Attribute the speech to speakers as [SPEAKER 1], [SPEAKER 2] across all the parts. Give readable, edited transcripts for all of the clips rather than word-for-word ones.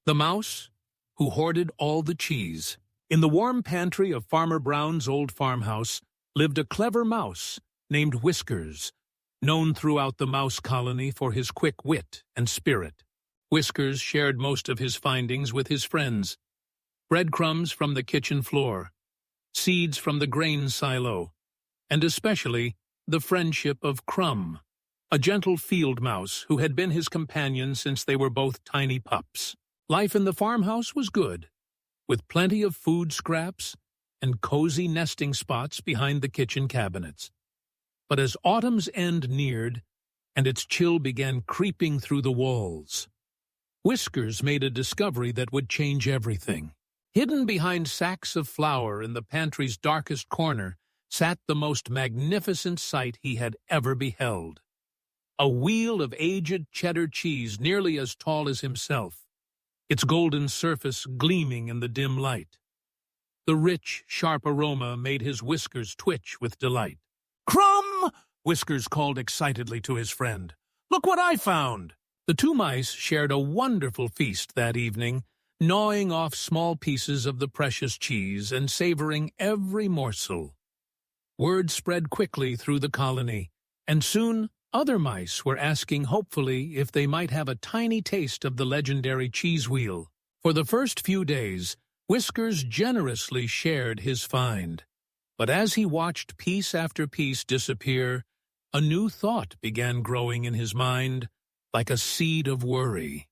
[SPEAKER 1] The mouse who hoarded all the cheese. In the warm pantry of Farmer Brown's old farmhouse lived a clever mouse named Whiskers, known throughout the mouse colony for his quick wit and spirit. Whiskers shared most of his findings with his friends. Breadcrumbs from the kitchen floor, seeds from the grain silo, and especially the friendship of Crumb, a gentle field mouse who had been his companion since they were both tiny pups. Life in the farmhouse was good, with plenty of food scraps and cozy nesting spots behind the kitchen cabinets. But as autumn's end neared, and its chill began creeping through the walls, Whiskers made a discovery that would change everything. Hidden behind sacks of flour in the pantry's darkest corner sat the most magnificent sight he had ever beheld. A wheel of aged cheddar cheese nearly as tall as himself, its golden surface gleaming in the dim light. The rich, sharp aroma made his whiskers twitch with delight. "Crumb!" Whiskers called excitedly to his friend. "Look what I found!" The two mice shared a wonderful feast that evening, gnawing off small pieces of the precious cheese and savoring every morsel. Word spread quickly through the colony, and soon other mice were asking hopefully if they might have a tiny taste of the legendary cheese wheel. For the first few days, Whiskers generously shared his find. But as he watched piece after piece disappear, a new thought began growing in his mind, like a seed of worry.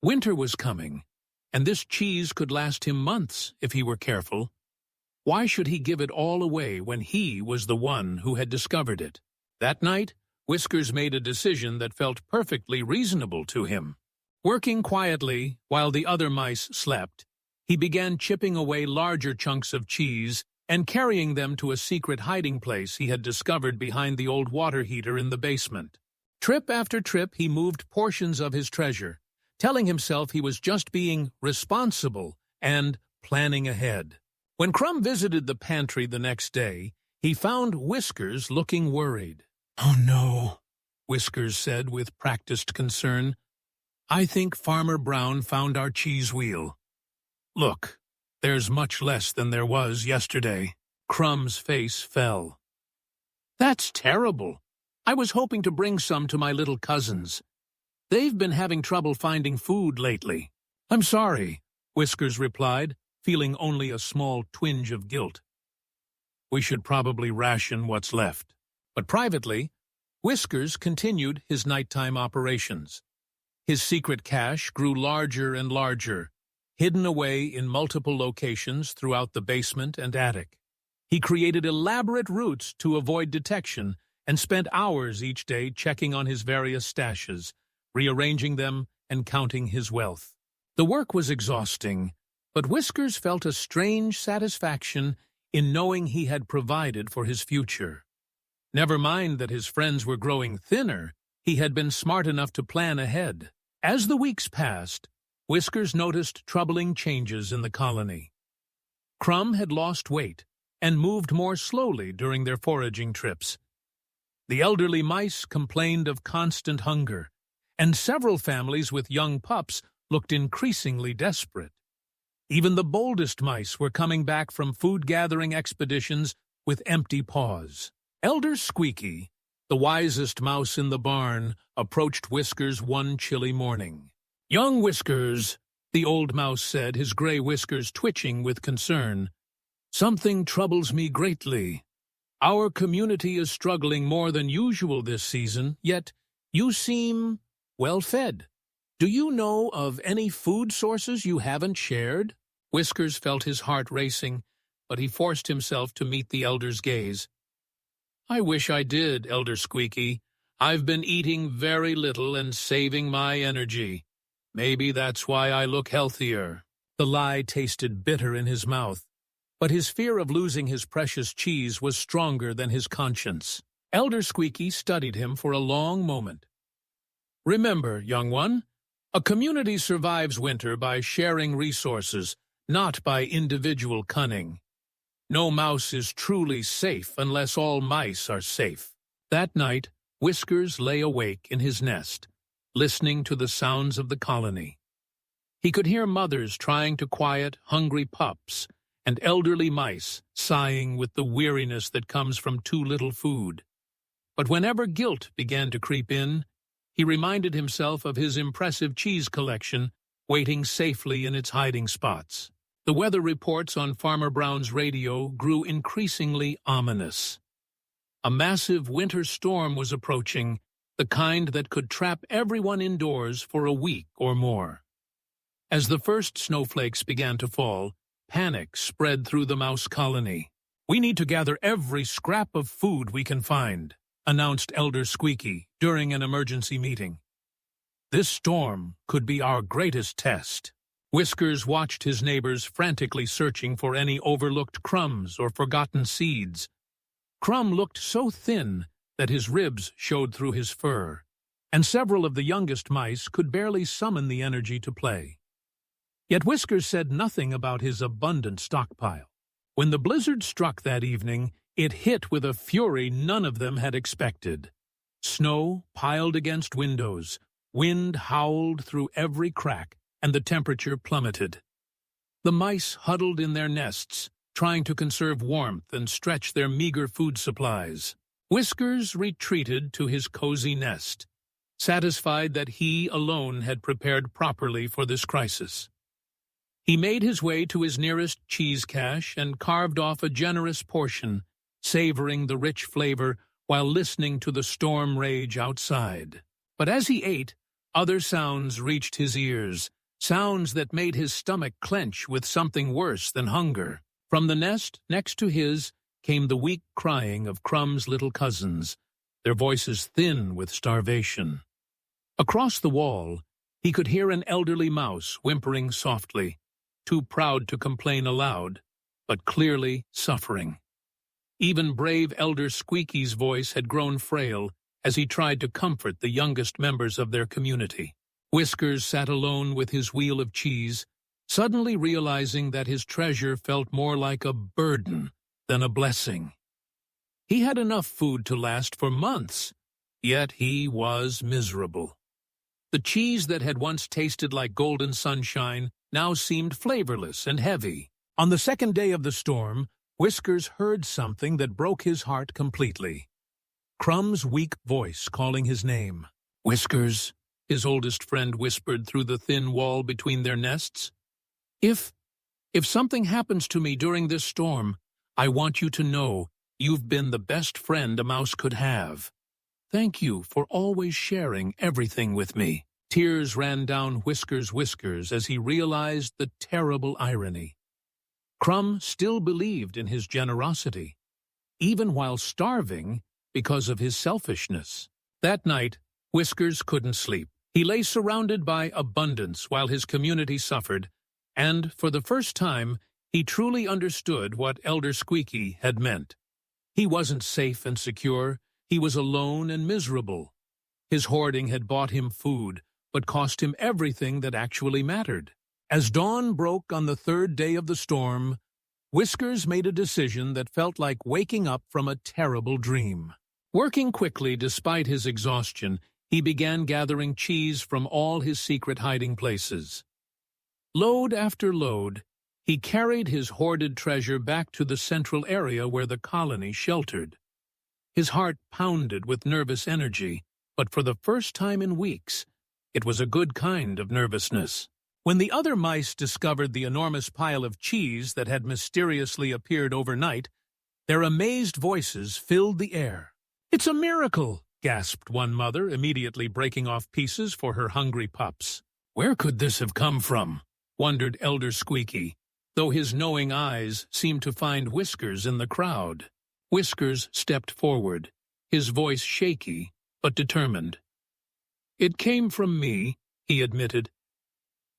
[SPEAKER 1] Winter was coming, and this cheese could last him months if he were careful. Why should he give it all away when he was the one who had discovered it? That night, Whiskers made a decision that felt perfectly reasonable to him. Working quietly while the other mice slept, he began chipping away larger chunks of cheese and carrying them to a secret hiding place he had discovered behind the old water heater in the basement. Trip after trip, he moved portions of his treasure, telling himself he was just being responsible and planning ahead. When Crumb visited the pantry the next day, he found Whiskers looking worried. "Oh no," Whiskers said with practiced concern. "I think Farmer Brown found our cheese wheel. Look, there's much less than there was yesterday." Crumb's face fell. "That's terrible. I was hoping to bring some to my little cousins. They've been having trouble finding food lately." "I'm sorry," Whiskers replied, feeling only a small twinge of guilt. "We should probably ration what's left." But privately, Whiskers continued his nighttime operations. His secret cache grew larger and larger, hidden away in multiple locations throughout the basement and attic. He created elaborate routes to avoid detection and spent hours each day checking on his various stashes, rearranging them and counting his wealth. The work was exhausting, but Whiskers felt a strange satisfaction in knowing he had provided for his future. Never mind that his friends were growing thinner, he had been smart enough to plan ahead. As the weeks passed, Whiskers noticed troubling changes in the colony. Crumb had lost weight and moved more slowly during their foraging trips. The elderly mice complained of constant hunger, and several families with young pups looked increasingly desperate. Even the boldest mice were coming back from food-gathering expeditions with empty paws. Elder Squeaky, the wisest mouse in the barn, approached Whiskers one chilly morning. "Young Whiskers," the old mouse said, his gray whiskers twitching with concern, "something troubles me greatly. Our community is struggling more than usual this season, yet you seem well-fed. Do you know of any food sources you haven't shared?" Whiskers felt his heart racing, but he forced himself to meet the elder's gaze. "I wish I did, Elder Squeaky. I've been eating very little and saving my energy. Maybe that's why I look healthier." The lie tasted bitter in his mouth, but his fear of losing his precious cheese was stronger than his conscience. Elder Squeaky studied him for a long moment. "Remember, young one, a community survives winter by sharing resources, not by individual cunning. No mouse is truly safe unless all mice are safe." That night, Whiskers lay awake in his nest, listening to the sounds of the colony. He could hear mothers trying to quiet hungry pups and elderly mice sighing with the weariness that comes from too little food. But whenever guilt began to creep in, he reminded himself of his impressive cheese collection waiting safely in its hiding spots. The weather reports on Farmer Brown's radio grew increasingly ominous. A massive winter storm was approaching, the kind that could trap everyone indoors for a week or more. As the first snowflakes began to fall, panic spread through the mouse colony. "We need to gather every scrap of food we can find," announced Elder Squeaky during an emergency meeting. "This storm could be our greatest test." Whiskers watched his neighbors frantically searching for any overlooked crumbs or forgotten seeds. Crumb looked so thin that his ribs showed through his fur, and several of the youngest mice could barely summon the energy to play. Yet Whiskers said nothing about his abundant stockpile. When the blizzard struck that evening, it hit with a fury none of them had expected. Snow piled against windows, wind howled through every crack, and the temperature plummeted. The mice huddled in their nests, trying to conserve warmth and stretch their meager food supplies. Whiskers retreated to his cozy nest, satisfied that he alone had prepared properly for this crisis. He made his way to his nearest cheese cache and carved off a generous portion, savoring the rich flavor while listening to the storm rage outside. But as he ate, other sounds reached his ears, sounds that made his stomach clench with something worse than hunger. From the nest next to his came the weak crying of Crumb's little cousins, their voices thin with starvation. Across the wall, he could hear an elderly mouse whimpering softly, too proud to complain aloud, but clearly suffering. Even brave Elder Squeaky's voice had grown frail as he tried to comfort the youngest members of their community. Whiskers sat alone with his wheel of cheese, suddenly realizing that his treasure felt more like a burden than a blessing. He had enough food to last for months, yet he was miserable. The cheese that had once tasted like golden sunshine now seemed flavorless and heavy. On the second day of the storm, Whiskers heard something that broke his heart completely. Crumb's weak voice calling his name. "Whiskers," his oldest friend whispered through the thin wall between their nests. If something happens to me during this storm, I want you to know you've been the best friend a mouse could have. Thank you for always sharing everything with me." Tears ran down Whiskers' whiskers as he realized the terrible irony. Crumb still believed in his generosity, even while starving because of his selfishness. That night, Whiskers couldn't sleep. He lay surrounded by abundance while his community suffered, and for the first time, he truly understood what Elder Squeaky had meant. He wasn't safe and secure, he was alone and miserable. His hoarding had bought him food, but cost him everything that actually mattered. As dawn broke on the third day of the storm, Whiskers made a decision that felt like waking up from a terrible dream. Working quickly despite his exhaustion, he began gathering cheese from all his secret hiding places. Load after load, he carried his hoarded treasure back to the central area where the colony sheltered. His heart pounded with nervous energy, but for the first time in weeks, it was a good kind of nervousness. When the other mice discovered the enormous pile of cheese that had mysteriously appeared overnight, their amazed voices filled the air. "It's a miracle!" gasped one mother, immediately breaking off pieces for her hungry pups. "Where could this have come from?" wondered Elder Squeaky, though his knowing eyes seemed to find Whiskers in the crowd. Whiskers stepped forward, his voice shaky but determined. "It came from me," he admitted.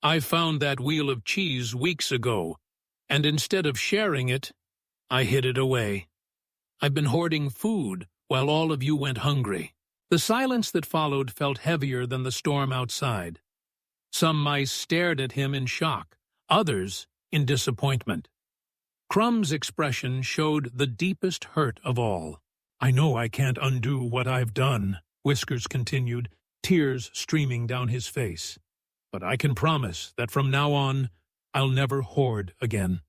[SPEAKER 1] "I found that wheel of cheese weeks ago, and instead of sharing it, I hid it away. I've been hoarding food while all of you went hungry." The silence that followed felt heavier than the storm outside. Some mice stared at him in shock, others in disappointment. Crumb's expression showed the deepest hurt of all. "I know I can't undo what I've done," Whiskers continued, tears streaming down his face. but I can promise that from now on, I'll never hoard again.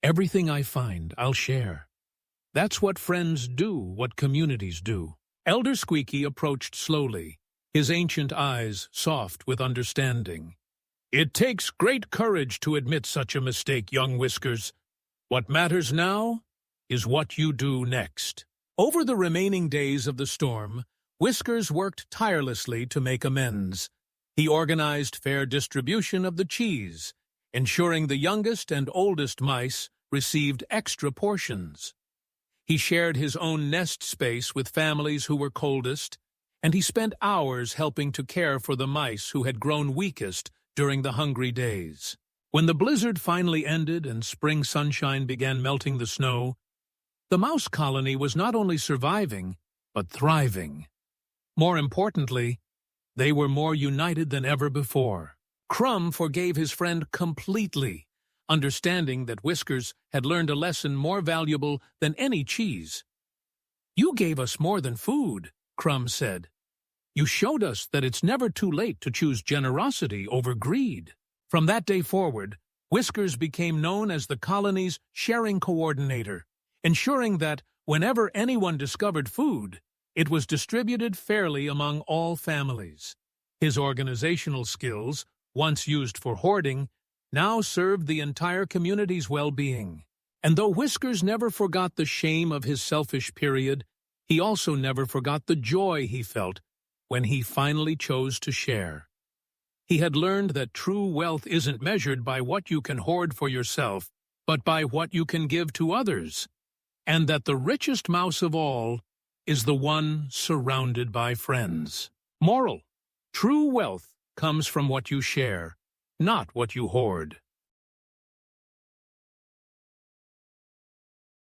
[SPEAKER 1] Everything I find, I'll share. That's what friends do, what communities do. Elder Squeaky approached slowly, his ancient eyes soft with understanding. It takes great courage to admit such a mistake, young Whiskers. What matters now is what you do next. Over the remaining days of the storm, Whiskers worked tirelessly to make amends. He organized fair distribution of the cheese, ensuring the youngest and oldest mice received extra portions. He shared his own nest space with families who were coldest, and he spent hours helping to care for the mice who had grown weakest during the hungry days. When the blizzard finally ended and spring sunshine began melting the snow, the mouse colony was not only surviving, but thriving. More importantly, they were more united than ever before. Crumb forgave his friend completely, understanding that Whiskers had learned a lesson more valuable than any cheese. "You gave us more than food," Crumb said. "You showed us that it's never too late to choose generosity over greed." From that day forward, Whiskers became known as the colony's sharing coordinator, ensuring that whenever anyone discovered food, it was distributed fairly among all families. His organizational skills, once used for hoarding, now served the entire community's well-being. And though Whiskers never forgot the shame of his selfish period, he also never forgot the joy he felt when he finally chose to share. He had learned that true wealth isn't measured by what you can hoard for yourself, but by what you can give to others, and that the richest mouse of all is the one surrounded by friends. Moral: true wealth comes from what you share, not what you hoard.